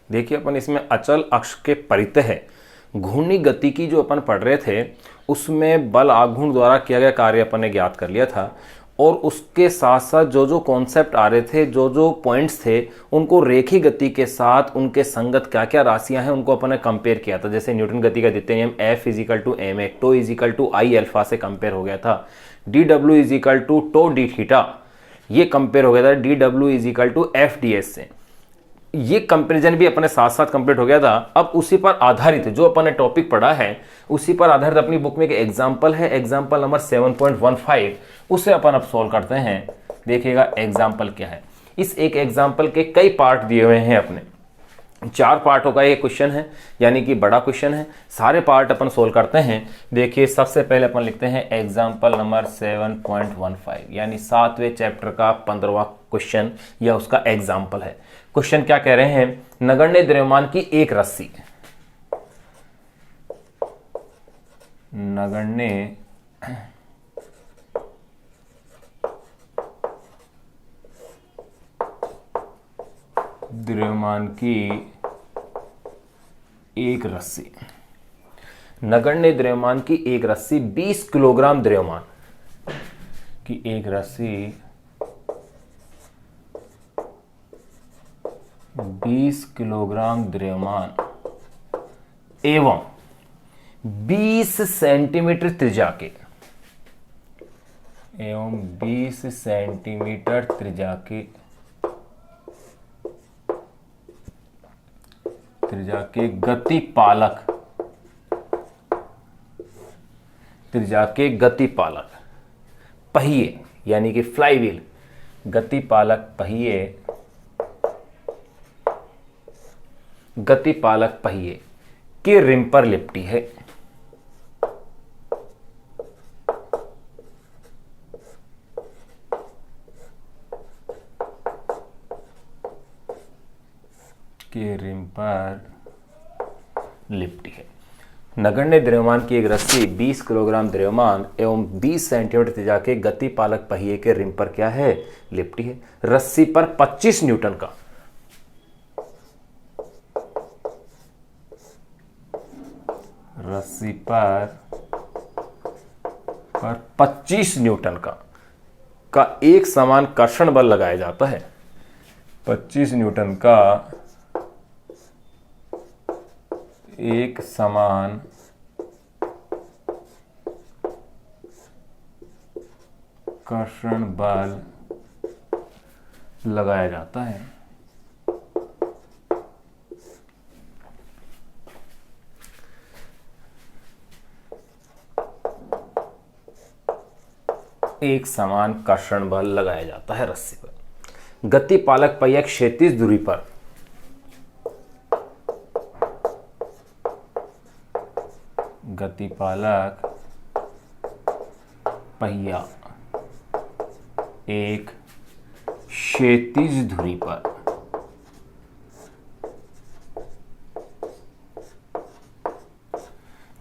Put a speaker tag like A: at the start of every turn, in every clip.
A: देखिए अपन इसमें अचल अक्ष के परितः घूर्णी गति की जो अपन पढ़ रहे थे उसमें बल आघूर्ण द्वारा किया गया कार्य अपन ने ज्ञात कर लिया था, और उसके साथ साथ जो जो कॉन्सेप्ट आ रहे थे, जो जो पॉइंट्स थे, उनको रेखी गति के साथ उनके संगत क्या क्या राशियां हैं उनको अपन ने कंपेयर किया था। जैसे न्यूटन गति का द्वितीय नियम F is equal to M A, tau is equal to I alpha से कंपेयर हो गया था। D W is equal to tau D theta ये कंपेयर हो गया था D W is equal to F D S से। ये कंपैरिजन भी अपने साथ साथ कंप्लीट हो गया था। अब उसी पर आधारित जो अपन ने टॉपिक पढ़ा है उसी पर आधारित अपनी बुक में एक एग्जाम्पल है, एग्जाम्पल नंबर 7.15, उसे अपन अब सॉल्व करते हैं। देखिएगा एग्जाम्पल क्या है। इस एक एग्जाम्पल के कई पार्ट दिए हुए हैं अपने, 4 पार्टों का ये क्वेश्चन है, यानी कि बड़ा क्वेश्चन है। सारे पार्ट अपन सोल्व करते हैं। देखिए सबसे पहले अपन लिखते हैं एग्जाम्पल नंबर 7.15, यानी 7वें चैप्टर का 15वां क्वेश्चन या उसका एग्जाम्पल है। क्वेश्चन क्या कह रहे हैं, नगण्य द्रव्यमान की एक रस्सी, नगण्य द्रव्यमान की एक रस्सी, नगण्य द्रव्यमान की एक रस्सी 20 किलोग्राम द्रव्यमान की एक रस्सी 20 किलोग्राम द्रव्यमान एवं 20 सेंटीमीटर त्रिज्या के, एवं 20 सेंटीमीटर त्रिज्या के गतिपालक पहिए, यानी कि फ्लाईव्हील, गतिपालक पहिए के रिम पर लिपटी है। नगण्य द्रव्यमान की एक रस्सी 20 किलोग्राम द्रव्यमान एवं 20 सेंटीमीटर त्रिज्या के गतिपालक पहिए के रिम पर क्या है, लिपटी है। रस्सी पर 25 न्यूटन का, रस्सी पर 25 न्यूटन का एक समान कर्षण बल लगाया जाता है। 25 न्यूटन का एक समान कर्षण बल लगाया जाता है। एक समान कर्षण बल लगाया जाता है रस्सी पर। गतिपालक पहिया क्षैतिज दूरी पर, गतिपालक पहिया एक क्षैतिज धुरी पर,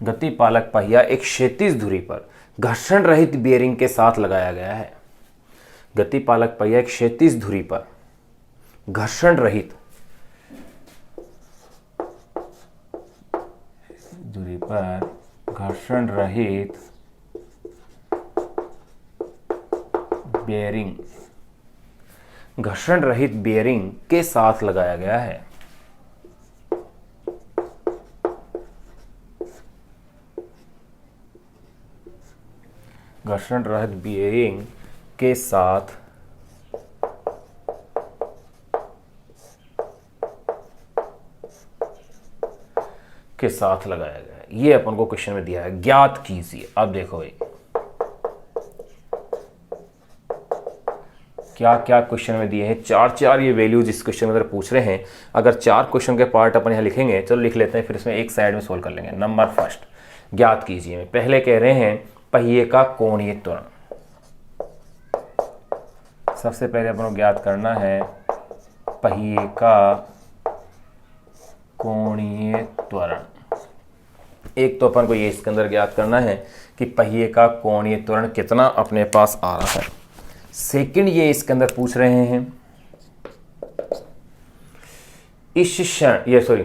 A: गतिपालक पहिया एक क्षैतिज धुरी पर घर्षण रहित बेयरिंग के साथ लगाया गया है। गतिपालक पहिया एक क्षैतिज धुरी पर घर्षण रहित बेयरिंग के साथ लगाया गया है। घर्षण रहित बेयरिंग के साथ लगाया गया है। ये अपन को क्वेश्चन में दिया है, ज्ञात कीजिए। अब देखो भाई क्या क्या क्वेश्चन में दिए हैं, 4 ये वैल्यूज इस क्वेश्चन में पूछ रहे हैं। अगर 4 क्वेश्चन के पार्ट अपन यहाँ लिखेंगे, चलो लिख लेते हैं, फिर इसमें एक साइड में सोल्व कर लेंगे। नंबर फर्स्ट, ज्ञात कीजिए। पहले कह रहे हैं पहिए का कोणीय त्वरण। सबसे पहले अपन को ज्ञात करना है पहिए का कोणीय त्वरण। एक तो अपन को ये इसके अंदर ज्ञात करना है कि पहिए का कोणीय त्वरण कितना अपने पास आ रहा है। सेकंड ये इसके अंदर पूछ रहे हैं इस क्षण ये सॉरी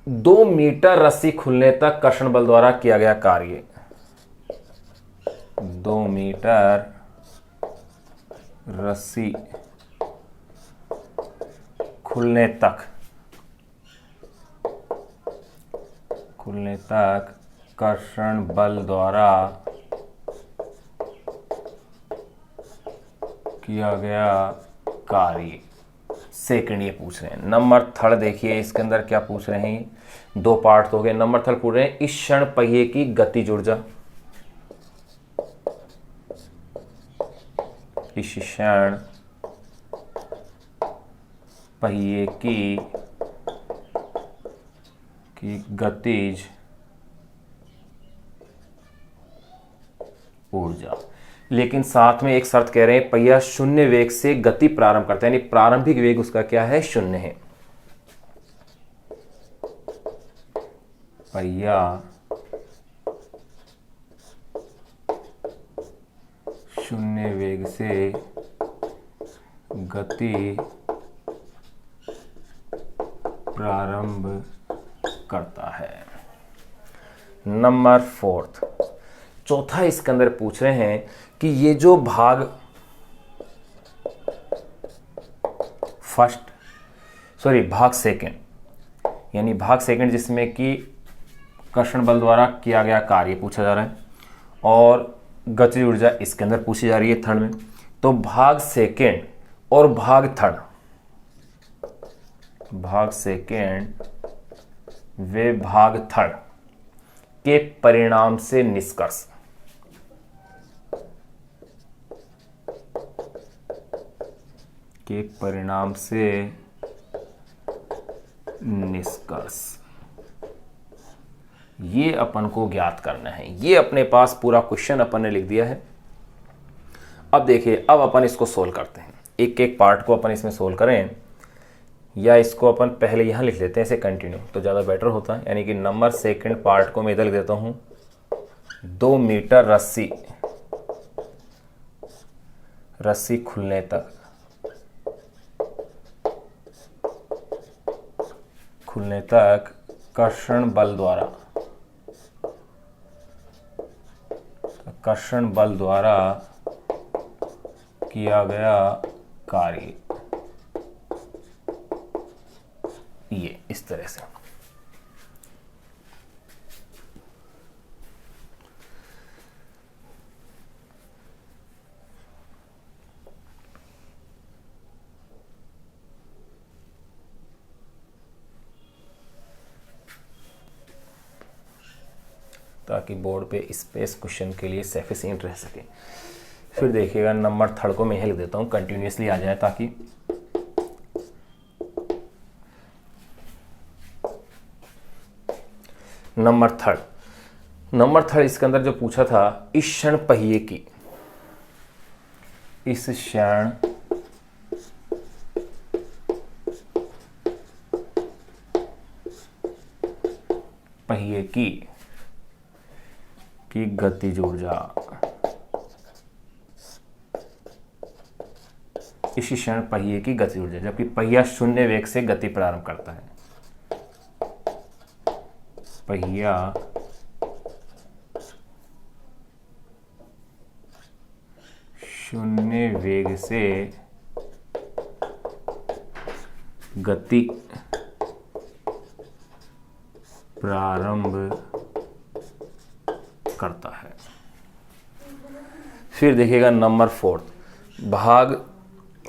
A: 2 मीटर रस्सी खुलने तक कर्षण बल द्वारा किया गया कार्य। 2 मीटर रस्सी खुलने तक कर्षण बल द्वारा किया गया कार्य। सेकंड ये पूछ रहे हैं। नंबर थर्ड देखिए इसके अंदर क्या पूछ रहे हैं, 2 पार्ट हो गए। नंबर थर्ड पूछ रहे हैं इस क्षण पहिए की गतिज ऊर्जा। इस क्षण पहिए की गतिज ऊर्जा। लेकिन साथ में एक शर्त कह रहे हैं, पहिया शून्य वेग से गति प्रारंभ करता है, यानी प्रारंभिक वेग उसका क्या है, शून्य है। पहिया शून्य वेग से गति प्रारंभ करता है। नंबर फोर्थ, चौथा इसके अंदर पूछ रहे हैं कि ये जो भाग सेकंड, यानी भाग सेकंड जिसमें कि कर्षण बल द्वारा किया गया कार्य पूछा जा रहा है और गतिज ऊर्जा इसके अंदर पूछी जा रही है थर्ड में। तो भाग सेकंड और भाग सेकंड वे भाग थर्ड के परिणाम से निष्कर्ष। ये अपन को ज्ञात करना है। ये अपने पास पूरा क्वेश्चन अपन ने लिख दिया है। अब देखिए, अब अपन इसको सोल्व करते हैं, एक एक पार्ट को अपन इसमें सोल्व करें, या इसको अपन पहले यहाँ लिख लेते हैं ऐसे कंटिन्यू तो ज़्यादा बेटर होता है। यानी कि नंबर सेकंड पार्ट को मैं इधर लिख देता हूँ, 2 मीटर रस्सी खुलने तक कर्षण बल द्वारा किया गया कार्य। ये इस तरह से। ताकि बोर्ड पे स्पेस क्वेश्चन के लिए सफिशिएंट रह सके। फिर देखिएगा नंबर थर्ड को मैं लिख देता हूँ, कंटिन्यूसली आ जाए ताकि नंबर थर्ड इसके अंदर जो पूछा था, इस क्षण पहिए की, की गतिज ऊर्जा। इस क्षण पहिए की गतिज ऊर्जा, जबकि पहिया शून्य वेग से गति प्रारंभ करता है। पहिया शून्य वेग से गति प्रारंभ करता है। फिर देखिएगा नंबर फोर्थ, भाग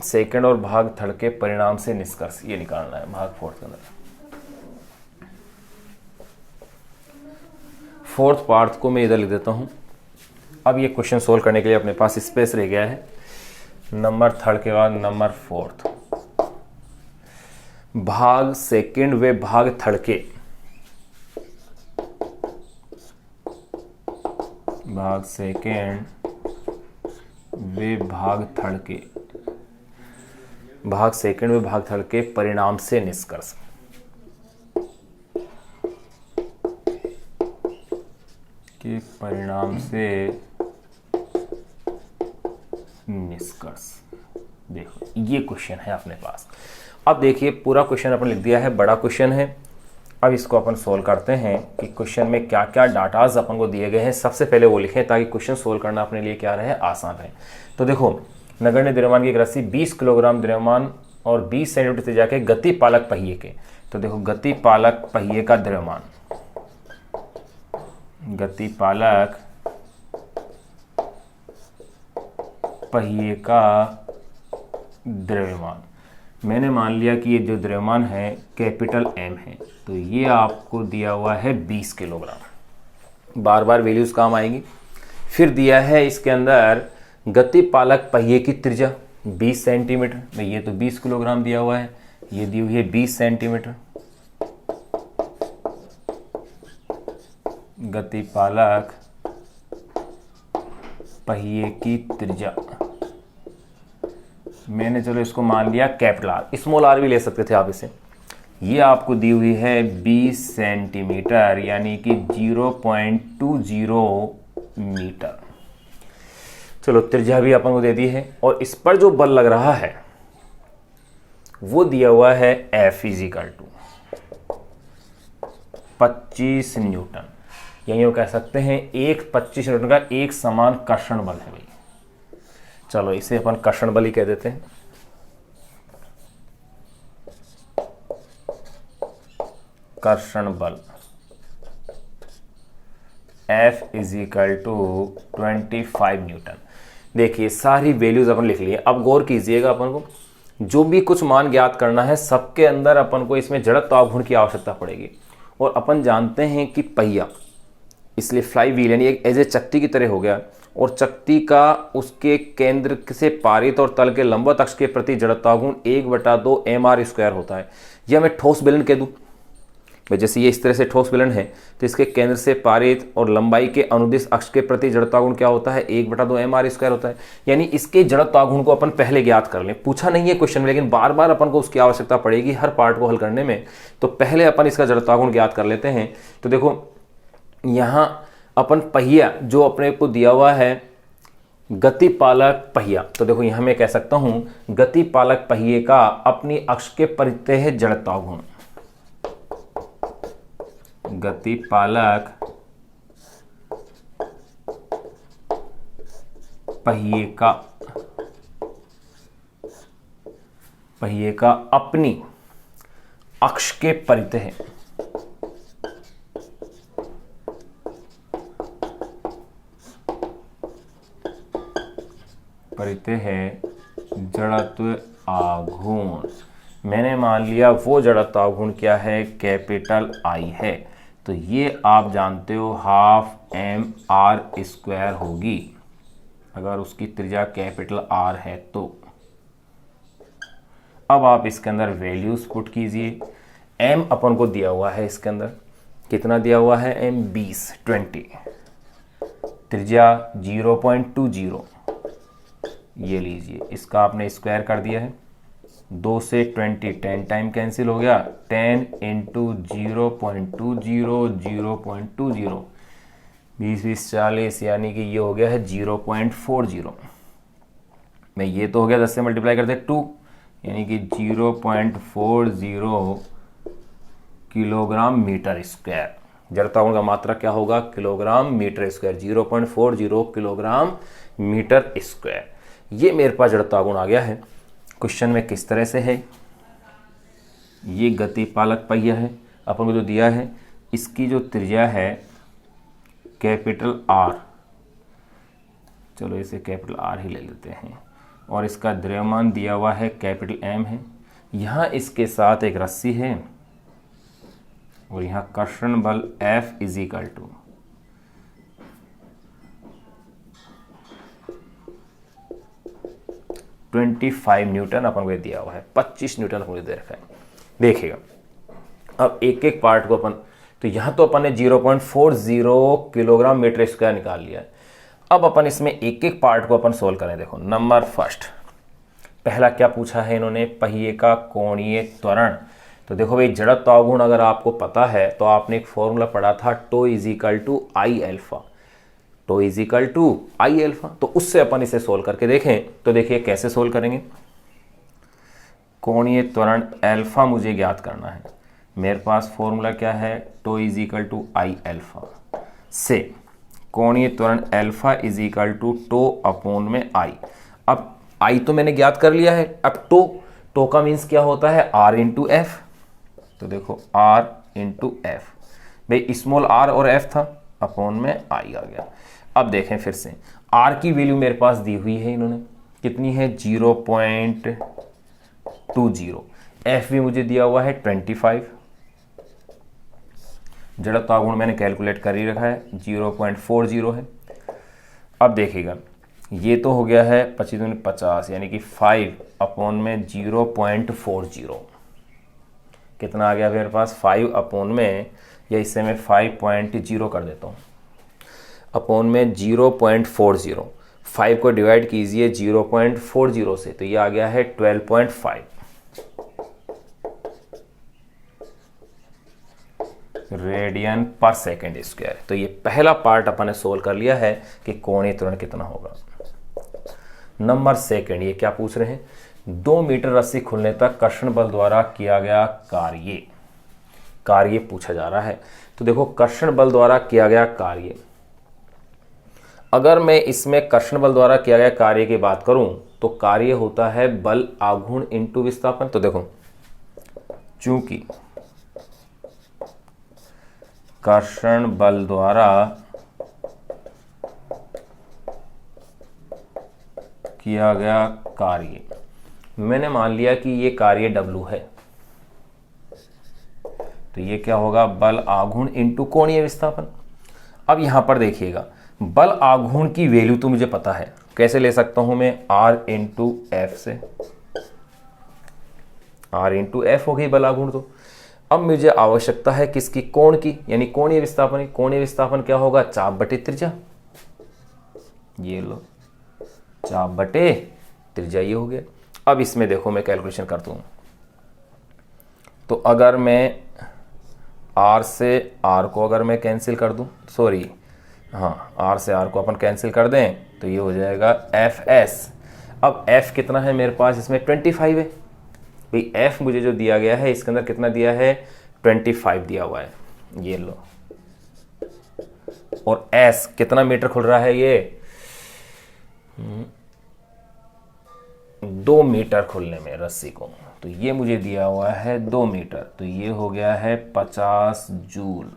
A: सेकंड और भाग थर्ड के परिणाम से निष्कर्ष, ये निकालना है भाग फोर्थ के अंदर। फोर्थ पार्ट को मैं इधर लिख देता हूं। अब ये क्वेश्चन सोल्व करने के लिए अपने पास स्पेस रह गया है। नंबर थर्ड के बाद नंबर फोर्थ, भाग सेकंड व भाग थर्ड के परिणाम से निष्कर्ष। देखो ये क्वेश्चन है अपने पास। अब देखिए पूरा क्वेश्चन अपन लिख दिया है, बड़ा क्वेश्चन है। अब इसको अपन सोल्व करते हैं कि क्वेश्चन में क्या क्या डाटाज अपन को दिए गए हैं, सबसे पहले वो लिखें ताकि क्वेश्चन सोल्व करना अपने लिए क्या रहे, आसान रहे। तो देखो, नगण्य द्रव्यमान की एक रस्सी 20 किलोग्राम द्रव्यमान और 20 सेंटीमीटर त्रिज्या के गति पालक पहिए के, तो देखो गति पालक पहिए का द्रव्यमान, गति पालक पहिए का द्रव्यमान, मैंने मान लिया कि ये जो द्रव्यमान है कैपिटल एम है, तो ये आपको दिया हुआ है 20 किलोग्राम, बार बार वैल्यूज काम आएगी। फिर दिया है इसके अंदर गति पालक पहिए की त्रिज्या 20 सेंटीमीटर, में ये तो 20 किलोग्राम दिया हुआ है, ये दी हुई है 20 सेंटीमीटर। गति पालक पहिए की त्रिज्या मैंने चलो इसको मान लिया कैपिटल आर, स्मॉल आर भी ले सकते थे आप इसे। ये आपको दी हुई है 20 सेंटीमीटर यानी कि 0.20 मीटर। चलो त्रिज्या भी अपन को दे दी है, और इस पर जो बल लग रहा है वो दिया हुआ है F इजिकल टू 25 न्यूटन, यानी वो कह सकते हैं एक 25 न्यूटन का एक समान कर्षण बल है भाई। चलो इसे अपन कर्षण बल ही कह देते हैं। कर्षण बल F इजिकल टू 25 न्यूटन। देखिए सारी वैल्यूज अपन लिख लिए। अब गौर कीजिएगा, अपन को जो भी कुछ मान ज्ञात करना है सबके अंदर अपन को इसमें जड़त्व आघूर्ण की आवश्यकता पड़ेगी, और अपन जानते हैं कि पहिया, इसलिए फ्लाई व्हील यानी एक एज ए चकती की तरह हो गया, और चकती का उसके केंद्र से पारित और तल के लंबवत अक्ष के प्रति जड़त्वाघूर्ण 1/2 mr² होता है। यह मैं ठोस बेलन कह दूं भाई, जैसे ये इस तरह से ठोस बेलन है तो इसके केंद्र से पारित और लंबाई के अनुदिश अक्ष के प्रति जड़त्वाघूर्ण क्या होता है, 1/2 mr² होता है। यानी इसके जड़त्वाघूर्ण को अपन पहले ज्ञात कर लें। पूछा नहीं है क्वेश्चन में, लेकिन बार बार अपन को उसकी आवश्यकता पड़ेगी हर पार्ट को हल करने में, तो पहले अपन इसका जड़त्वाघूर्ण ज्ञात कर लेते हैं। तो देखो यहाँ अपन पहिया जो अपने को दिया हुआ है गति पालक पहिया, तो देखो यहां मैं कह सकता हूं गति पालक पहिए का अपनी अक्ष के परितः जड़त्वाघूर्ण, गति पालक पहिए का अपनी अक्ष के परितः जड़त्व आघूर्ण, मैंने मान लिया वो जड़त्व आघूर्ण क्या है, कैपिटल आई है। तो ये आप जानते हो 12 mr² होगी अगर उसकी त्रिज्या कैपिटल आर है तो। अब आप इसके अंदर वैल्यूज पुट कीजिए। m अपन को दिया हुआ है, इसके अंदर कितना दिया हुआ है, m 20 त्रिज्या 0.20, ये लीजिए इसका आपने स्क्वायर कर दिया है, 2 से 20 10 टाइम कैंसिल हो गया, 10 इंटू 0.20 0.20 20 40 यानी कि ये हो गया है 0.40 में, ये तो हो गया 10 से मल्टीप्लाई करते 2 यानी कि 0.40 किलोग्राम मीटर स्क्वायर। जड़त्वाघूर्ण का मात्रा क्या होगा, kilogram metre square, 0.40 kilogram metre square. ये मेरे पास जड़त्वाघूर्ण आ गया है। क्वेश्चन में किस तरह से है, ये गति पालक पहिया है, अपन को जो दिया है इसकी जो त्रिज्या है कैपिटल आर, चलो इसे कैपिटल आर ही ले लेते हैं, और इसका द्रव्यमान दिया हुआ है कैपिटल एम है। यहाँ इसके साथ एक रस्सी है और यहाँ कर्षण बल F इजिकल टू 25 न्यूटन अपन को दिया हुआ है, 25 न्यूटन अपन को दे रखा है। देखिएगा अब एक एक पार्ट को अपन, तो यहाँ तो अपन ने 0.40 किलोग्राम मीटर स्क्वायर निकाल लिया है। अब अपन इसमें एक एक पार्ट को अपन सोल्व करें। देखो नंबर फर्स्ट, पहला क्या पूछा है इन्होंने, पहिए का कोणीय त्वरण। तो देखो भाई जड़त्वाघूर्ण अगर आपको पता है तो आपने एक फॉर्मूला पढ़ा था, tau is equal to I alpha, tau is equal to I alpha. तो उससे अपन इसे सोल्व करके देखें। तो देखिए कैसे सोल्व करेंगे, कोणीय त्वरण अल्फा मुझे ज्ञात करना है। मेरे पास फॉर्मूला क्या है, tau is equal to I alpha से कोणीय त्वरण alpha is equal to tau upon में आई। अब आई तो मैंने ज्ञात कर लिया है, अब टो का मीन्स क्या होता है, आर इंटू एफ। तो देखो आर इंटू एफ, भाई स्मॉल आर और एफ था, अपॉन में आई आ गया। अब देखें फिर से, आर की वैल्यू मेरे पास दी हुई है इन्होंने, कितनी है 0.20, एफ भी मुझे दिया हुआ है 25, जड़त्व गुण मैंने कैलकुलेट कर ही रखा है 0.40 है। अब देखिएगा ये तो हो गया है 25 50 यानी कि 5 अपॉन में 0.40, कितना आ गया मेरे पास 5 अपॉन में, या इससे मैं 5.0 कर देता हूँ, अपॉन में 0.40, 5 को डिवाइड कीजिए 0.40 से, तो ये आ गया है 12.5 रेडियन पर सेकेंड स्क्वायर। तो ये पहला पार्ट अपन ने सोल्व कर लिया है कि कोणीय त्वरण कितना होगा। नंबर सेकेंड, ये क्या पूछ रहे हैं, 2 मीटर रस्सी खुलने तक कर्षण बल द्वारा किया गया कार्य पूछा जा रहा है। तो देखो कर्षण बल द्वारा किया गया कार्य, अगर मैं इसमें कर्षण बल द्वारा किया गया कार्य की बात करूं तो कार्य होता है बल आघूर्ण इंटू विस्थापन। तो देखो चूंकि कर्षण बल द्वारा किया गया कार्य, मैंने मान लिया कि ये कार्य W है, तो ये क्या होगा, बल आघूर्ण इंटू कोणीय विस्थापन। अब यहां पर देखिएगा, बल आघूर्ण की वैल्यू तो मुझे पता है, कैसे ले सकता हूं मैं, R इंटू एफ से, R इंटू एफ हो गई बल आघूर्ण। तो अब मुझे आवश्यकता है किसकी, कोण की, यानी कोणीय विस्थापन। कोणीय विस्थापन क्या होगा, चाप बटे त्रिज्या, ये लो चाप बटे त्रिज्या, ये हो गया। अब इसमें देखो मैं कैलकुलेशन करता हूं, तो अगर मैं R से R को अगर मैं कैंसिल कर दूं, सॉरी हाँ, R से R को अपन कैंसिल कर दें तो ये हो जाएगा Fs। अब F कितना है मेरे पास, इसमें 25 है भाई, F मुझे जो दिया गया है इसके अंदर कितना दिया है, 25 दिया हुआ है, ये लो। और S कितना मीटर खुल रहा है, ये 2 मीटर खुलने में रस्सी को, तो ये मुझे दिया हुआ है 2 मीटर, तो ये हो गया है 50 जूल।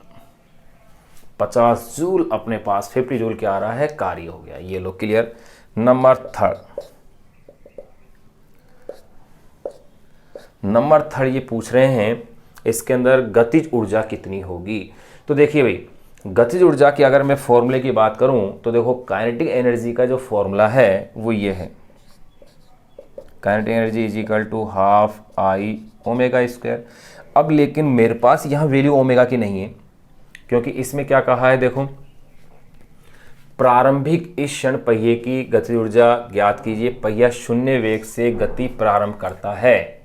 A: 50 जूल अपने पास 50 जूल क्या आ रहा है, कार्य हो गया, ये लो क्लियर। नंबर थर्ड ये पूछ रहे हैं, इसके अंदर गतिज ऊर्जा कितनी होगी। तो देखिए भाई, गतिज ऊर्जा की अगर मैं फॉर्मूले की बात करूं तो देखो काइनेटिक एनर्जी का जो फॉर्मूला है वो ये है, kinetic energy is equal to half I omega square. अब लेकिन मेरे पास यहाँ वैल्यू ओमेगा की नहीं है, क्योंकि इसमें क्या कहा है, देखो प्रारंभिक इस क्षण पहिए की गतिज ऊर्जा ज्ञात कीजिए, पहिया 0 वेग से गति प्रारंभ करता है।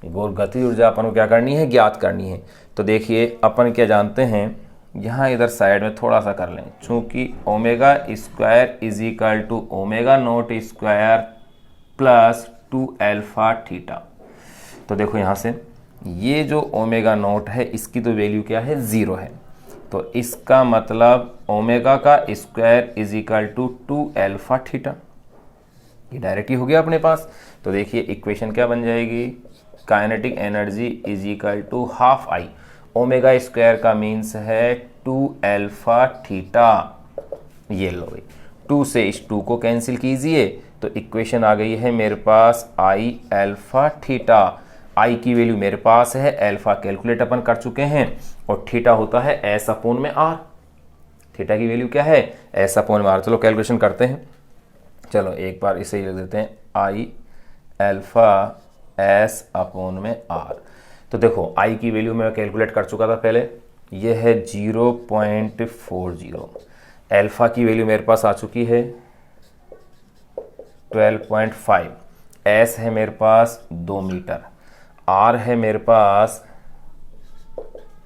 A: गतिज ऊर्जा अपन को क्या करनी है, ज्ञात करनी है। तो देखिए अपन क्या जानते हैं, यहाँ इधर साइड में थोड़ा सा कर लें, चूंकि omega square is equal to omega naught square plus 2 alpha theta. तो देखो यहाँ से ये जो ओमेगा नॉट है इसकी तो वैल्यू क्या है, 0 है, तो इसका मतलब ओमेगा का square is equal to 2 alpha theta, ये डायरेक्ट ही हो गया अपने पास। तो देखिए इक्वेशन क्या बन जाएगी, kinetic energy is equal to half I, omega square का मीन्स है 2 अल्फा थीटा, ये लो भाई, 2 से इस 2 को कैंसिल कीजिए तो इक्वेशन आ गई है मेरे पास आई अल्फा थीटा। आई की वैल्यू मेरे पास है, अल्फा कैलकुलेट अपन कर चुके हैं, और थीटा होता है एस अपॉन में आर। थीटा की वैल्यू क्या है, एस अपॉन में आर। चलो कैलकुलेशन करते हैं, चलो एक बार इसे ही लिख देते हैं, आई अल्फा एस अपॉन में आर। तो देखो आई की वैल्यू मैं कैलकुलेट कर चुका था पहले, ये है 0.40, अल्फा की वैल्यू मेरे पास आ चुकी है 12.5, एस है मेरे पास 2 मीटर, आर है मेरे पास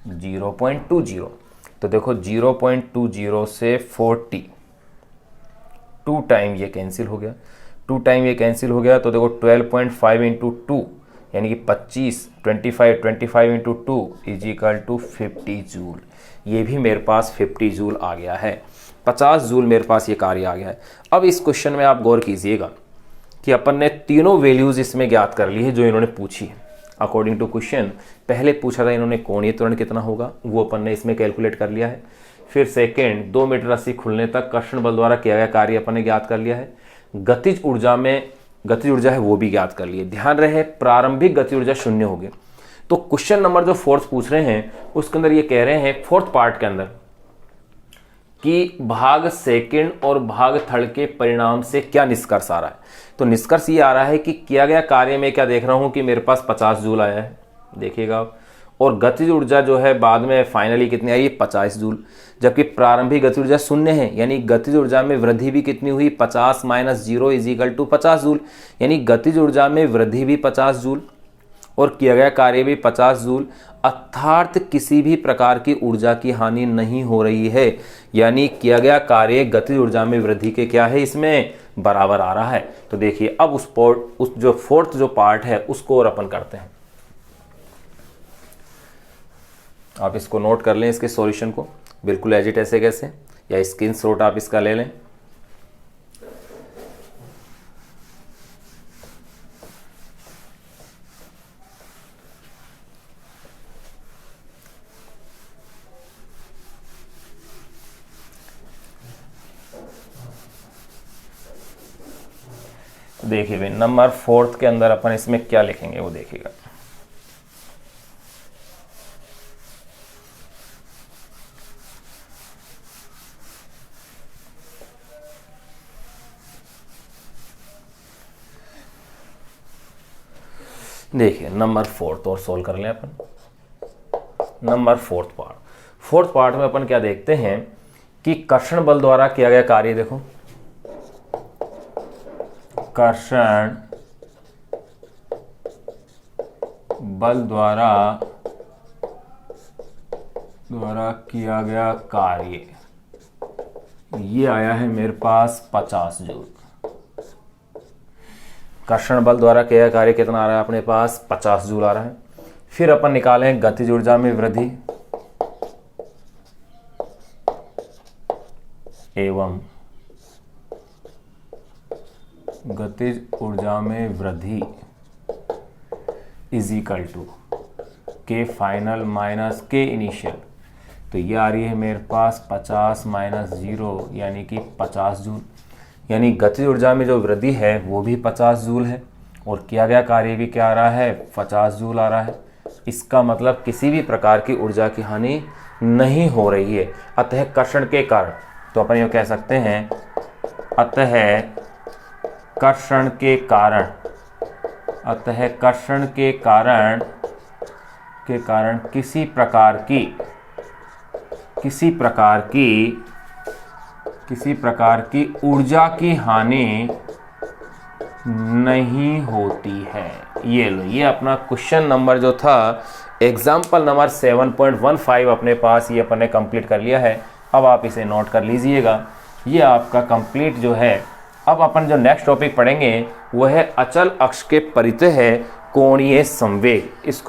A: 0.20। तो देखो 0.20 से 40, 2 टाइम ये कैंसिल हो गया, 2 टाइम ये कैंसिल हो गया, तो देखो 12.5 इंटू 2 यानी कि 25 into 2 is equal to 50 joule. ये भी मेरे पास 50 जूल आ गया है, 50 जूल मेरे पास ये कार्य आ गया है। अब इस क्वेश्चन में आप गौर कीजिएगा कि अपन ने तीनों वैल्यूज इसमें ज्ञात कर ली है जो इन्होंने पूछी है अकॉर्डिंग टू क्वेश्चन। पहले पूछा था इन्होंने कोणीय त्वरण कितना होगा, वो अपन ने इसमें कैलकुलेट कर लिया है। फिर सेकेंड 2 मीटर रस्सी खुलने तक कर्षण बल द्वारा किया गया कार्य अपन ने ज्ञात कर लिया है। गतिज ऊर्जा है वो भी ज्ञात कर लिए। ध्यान रहे प्रारंभिक गति ऊर्जा 0 होगी। तो क्वेश्चन नंबर जो फोर्थ पूछ रहे हैं उसके अंदर ये कह रहे हैं फोर्थ पार्ट के अंदर कि भाग सेकंड और भाग थर्ड के परिणाम से क्या निष्कर्ष आ रहा है। तो निष्कर्ष ये आ रहा है कि किया गया कार्य में क्या देख रहा हूं कि मेरे पास 50 जूल आया है, देखिएगा, और गतिज ऊर्जा जो है बाद में फाइनली कितनी आई, 50 जूल, जबकि प्रारंभिक गति ऊर्जा 0 है। यानी गतिज ऊर्जा में वृद्धि भी कितनी हुई, 50 minus 0 is equal to 50 joule. यानी गतिज ऊर्जा में वृद्धि भी 50 जूल और किया गया कार्य भी 50 जूल, अर्थात किसी भी प्रकार की ऊर्जा की हानि नहीं हो रही है। यानी किया गया कार्य गतिज ऊर्जा में वृद्धि के क्या है, इसमें बराबर आ रहा है। तो देखिए अब उस जो फोर्थ जो पार्ट है उसको और अपन करते हैं। आप इसको नोट कर लें, इसके सॉल्यूशन को बिल्कुल एज इट ऐसे कैसे, या स्क्रीनशॉट आप इसका ले लें। देखिए भाई नंबर फोर्थ के अंदर अपन इसमें क्या लिखेंगे वो देखिएगा। देखिए नंबर फोर्थ और सोल्व कर लें अपन। नंबर फोर्थ पार्ट में अपन क्या देखते हैं कि कर्षण बल द्वारा किया गया कार्य, देखो कर्षण बल द्वारा किया गया कार्य ये आया है मेरे पास 50 जूल। कर्षण बल द्वारा किया गया कार्य कितना आ रहा है अपने पास, 50 जूल आ रहा है। फिर अपन निकालें गतिज ऊर्जा में वृद्धि एवं गतिज ऊर्जा में वृद्धि इज इक्वल टू के फाइनल माइनस के इनिशियल। तो ये आ रही है मेरे पास 50 माइनस 0 यानी कि 50 जूल। यानी गतिज ऊर्जा में जो वृद्धि है वो भी 50 जूल है और किया गया कार्य भी क्या आ रहा है, 50 जूल आ रहा है। इसका मतलब किसी भी प्रकार की ऊर्जा की हानि नहीं हो रही है। अतः कर्षण के कारण, तो अपन ये कह सकते हैं अतः कर्षण के कारण किसी प्रकार की ऊर्जा की हानि नहीं होती है। ये लो, ये अपना क्वेश्चन नंबर जो था एग्जाम्पल नंबर 7.15 अपने पास ये अपन ने कंप्लीट कर लिया है। अब आप इसे नोट कर लीजिएगा, ये आपका कंप्लीट जो है। अब अपन जो नेक्स्ट टॉपिक पढ़ेंगे वो है अचल अक्ष के परितः कोणीय संवेग। इसको